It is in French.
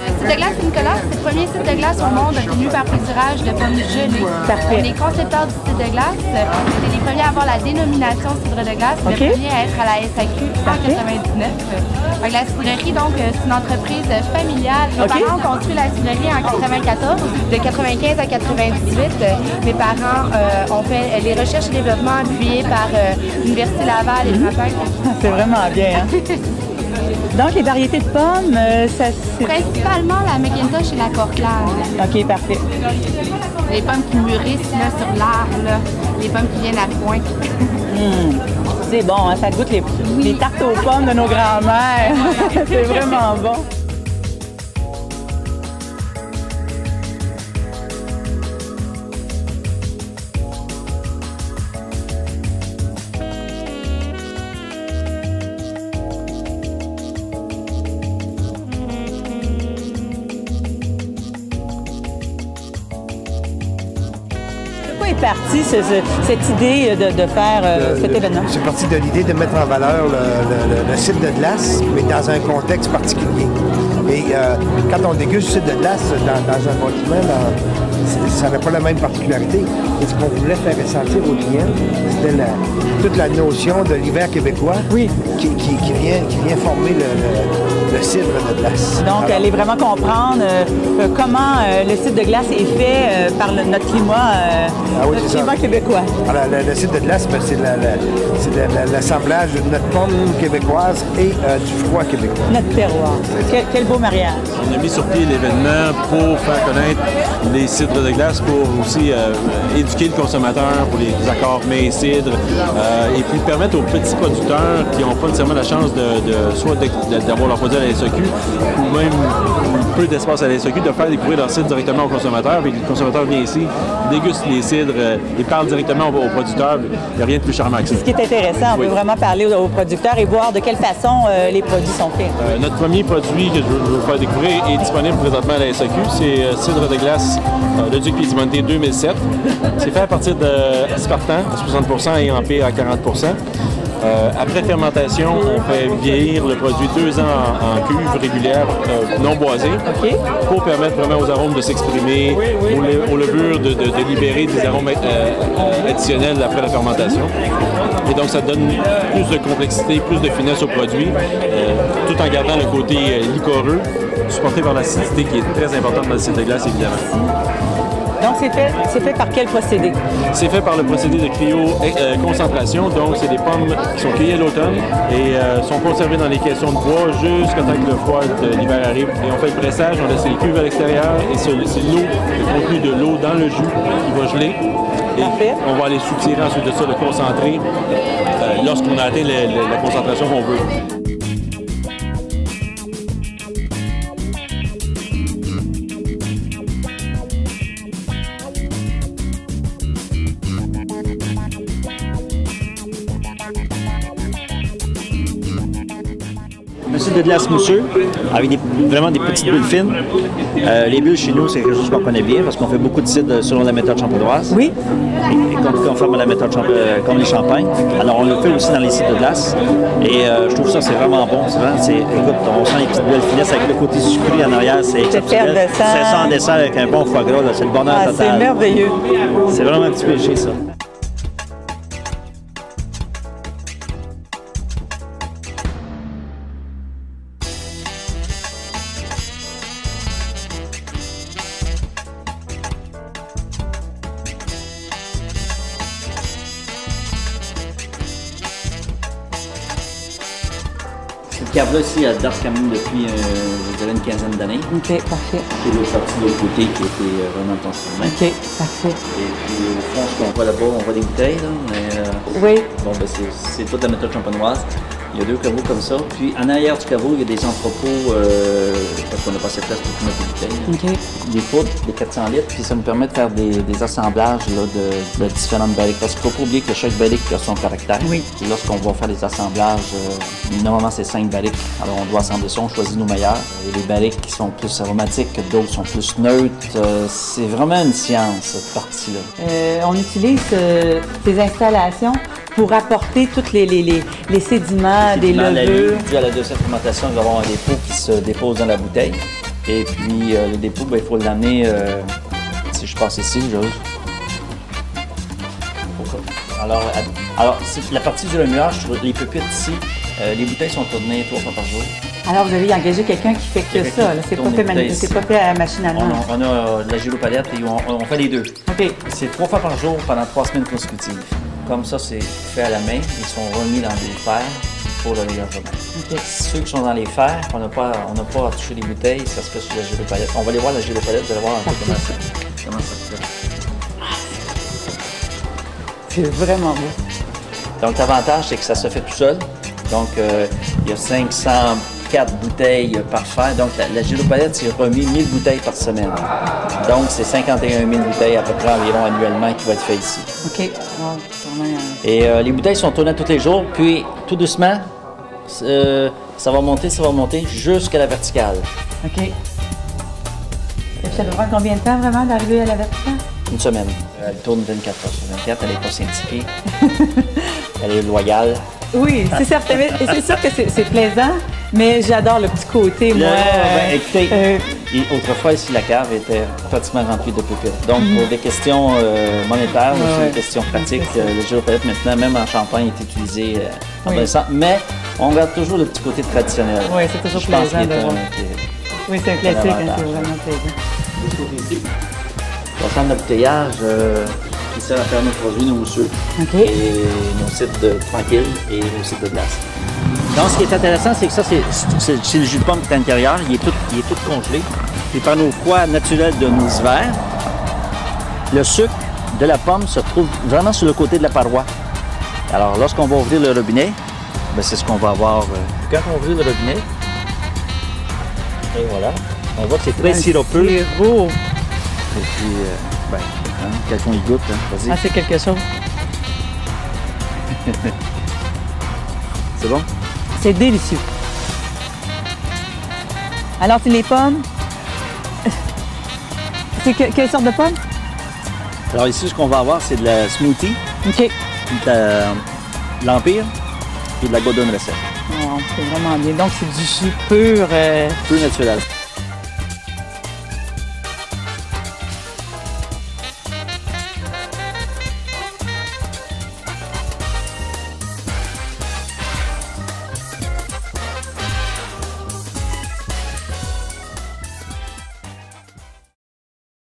Le site de glace Nicolas, c'est le premier site de glace au monde obtenu par présurage de pommes gelées. Parfait. Les concepteurs du site de glace, c'est les premiers à avoir la dénomination cidre de glace, le premier à être à la SAQ en 99. La cidrerie, donc, c'est une entreprise familiale. Mes parents ont construit la cidrerie en 94. De 95 à 98, mes parents ont fait les recherches et développement appuyés par l'Université Laval et Frappin. C'est vraiment bien, hein? Donc, les variétés de pommes, ça c'est... Principalement la McIntosh et la Cortland. OK, parfait. Les pommes qui mûrissent là, sur l'arbre, les pommes qui viennent à point. C'est bon, hein? Ça goûte les tartes aux pommes de nos grands-mères. C'est vraiment bon. Est partie cette idée de faire cet événement? C'est parti de l'idée de mettre en valeur le cidre de glace, mais dans un contexte particulier. Et quand on déguste du cidre de glace dans un bâtiment, ça n'a pas la même particularité. Et ce qu'on voulait faire ressentir aux clients, c'était toute la notion de l'hiver québécois qui vient former le cidre de glace. Donc, allez vraiment comprendre comment le cidre de glace est fait par notre climat, climat québécois. Alors, le cidre de glace, c'est l'assemblage de notre pomme québécoise et du froid québécois. Notre terroir. Quel beau mariage. On a mis sur pied l'événement pour faire connaître les cidres de glace, pour aussi éduquer le consommateur pour les accords mets et cidres, et puis permettre aux petits producteurs qui n'ont pas nécessairement la chance soit d'avoir leur produit à la SAQ ou même peu d'espace à la SAQ, de faire découvrir leur cidre directement au consommateur. Puis le consommateur vient ici, déguste les cidres et parle directement aux producteurs. Il n'y a rien de plus charmant que ça. Ce qui est intéressant, on peut vraiment parler aux producteurs et voir de quelle façon les produits sont faits. Notre premier produit que je veux vous faire découvrir est disponible présentement à la SAQ. C'est cidre de glace Le Duc Piemonte 2007. C'est fait à partir d'aspartame à 60% et ampère à 40%. Après fermentation, on fait vieillir le produit 2 ans en cuve régulière non boisée pour permettre vraiment aux arômes de s'exprimer, aux levures de libérer des arômes additionnels après la fermentation. Et donc, ça donne plus de complexité, plus de finesse au produit, tout en gardant le côté liquoreux, supporté par l'acidité qui est très importante dans le cidre de glace, évidemment. Donc, c'est fait par quel procédé? C'est fait par le procédé de cryo-concentration. Donc, c'est des pommes qui sont cueillies à l'automne et sont conservées dans les caissons de bois jusqu'à temps que le froid de l'hiver arrive. Et on fait le pressage, on laisse les cuves à l'extérieur et c'est l'eau, le contenu de l'eau dans le jus qui va geler. Et on va aller soutirer ensuite de ça, le concentré, lorsqu'on a atteint la concentration qu'on veut. Un cidre de glace mousseux, avec vraiment des petites bulles fines. Les bulles chez nous, c'est quelque chose qu'on connaît bien parce qu'on fait beaucoup de cidre selon la méthode champenoise. Oui. Et conforme à la méthode comme les champagnes. Alors on le fait aussi dans les cidres de glace. Et je trouve ça, c'est vraiment bon. Écoute, on sent les petites bulles finesses avec le côté sucré en arrière. C'est exceptionnel. C'est ça en dessert avec un bon foie gras. C'est le bonheur total. C'est merveilleux. C'est vraiment un petit péché, ça. Cette cave-là ici, elle date quand même depuis, je dirais, une quinzaine d'années. OK, parfait. C'est l'autre partie de l'autre côté qui a été vraiment transformée. OK, parfait. Et puis, au fond, ce qu'on voit là-bas, on voit des bouteilles, là, mais oui. Bon, ben, c'est toute la méthode champenoise. Il y a 2 caveaux comme ça. Puis en arrière du caveau, il y a des entrepôts, parce qu'on n'a pas assez de place pour tout mettre des bouteilles. Des poudres, des 400 litres, puis ça nous permet de faire des assemblages là, de différentes barriques. Parce qu'il ne faut pas oublier que chaque barrique a son caractère. Oui. Et lorsqu'on va faire des assemblages, normalement c'est 5 barriques. Alors on doit assembler ça, on choisit nos meilleurs. Il y a des barriques qui sont plus aromatiques, d'autres sont plus neutres. C'est vraiment une science, cette partie-là. On utilise ces installations pour apporter tous les sédiments, des levures. Dû à la deuxième fermentation, nous avons un dépôt qui se dépose dans la bouteille. Et puis le dépôt, il faut l'amener, si je passe ici, j'ose. Alors la partie du remuage sur les pupitres ici, les bouteilles sont tournées 3 fois par jour. Alors vous avez engagé quelqu'un qui fait que ça, c'est pas fait à machine à main. On a de la gélopalette et on fait les deux. OK. C'est 3 fois par jour pendant 3 semaines consécutives. Comme ça, c'est fait à la main. Ils sont remis dans des fers pour le régorgement. Okay. Ceux qui sont dans les fers, on n'a pas à toucher les bouteilles, ça se fait sur la gélopalette. On va aller voir la gélopalette, vous allez voir un peu comment ça se fait. C'est vraiment beau. Donc l'avantage, c'est que ça se fait tout seul. Donc il y a 504 bouteilles par fer. Donc la gélopalette, c'est remis 1000 bouteilles par semaine. Donc c'est 51 000 bouteilles à peu près environ annuellement qui vont être faites ici. OK. Wow. Et les bouteilles sont tournées tous les jours, puis tout doucement, ça va monter jusqu'à la verticale. OK. Et ça peut prendre combien de temps vraiment d'arriver à la verticale? Une semaine. Elle tourne 24 heures sur 24, elle n'est pas syndiquée. Elle est loyale. Oui, c'est certain. C'est sûr que c'est plaisant, mais j'adore le petit côté, moi. Écoutez, autrefois, ici, la cave était pratiquement remplie de pupitres. Donc, pour des questions monétaires, aussi des questions pratiques, le gélopalette, maintenant, même en Champagne, est utilisé en adolescent. Mais on garde toujours le petit côté traditionnel. Oui, c'est toujours plaisant de voir. Oui, c'est un classique, c'est vraiment plaisant. La chambre d'embouteillage qui sert à faire nos produits, nos mousseux, et nos sites tranquilles et nos sites de glace. Donc, ce qui est intéressant, c'est que ça, c'est le jus de pomme qui est à l'intérieur. Il est tout congelé. Puis par nos froids naturels de nos hivers, le sucre de la pomme se trouve vraiment sur le côté de la paroi. Alors, lorsqu'on va ouvrir le robinet, c'est ce qu'on va avoir. Quand on ouvre le robinet, et voilà, on voit que c'est très sirupeux. C'est beau. Et puis, quelqu'un y goûte, vas-y. Ah, c'est quelque chose. C'est bon? C'est délicieux. Alors, c'est les pommes. C'est quelle sorte de pommes? Alors ici, ce qu'on va avoir, c'est de la smoothie, OK. De l'Empire et de la Golden Recette. Oh, c'est vraiment bien. Donc, c'est du jus pur. Pur naturel.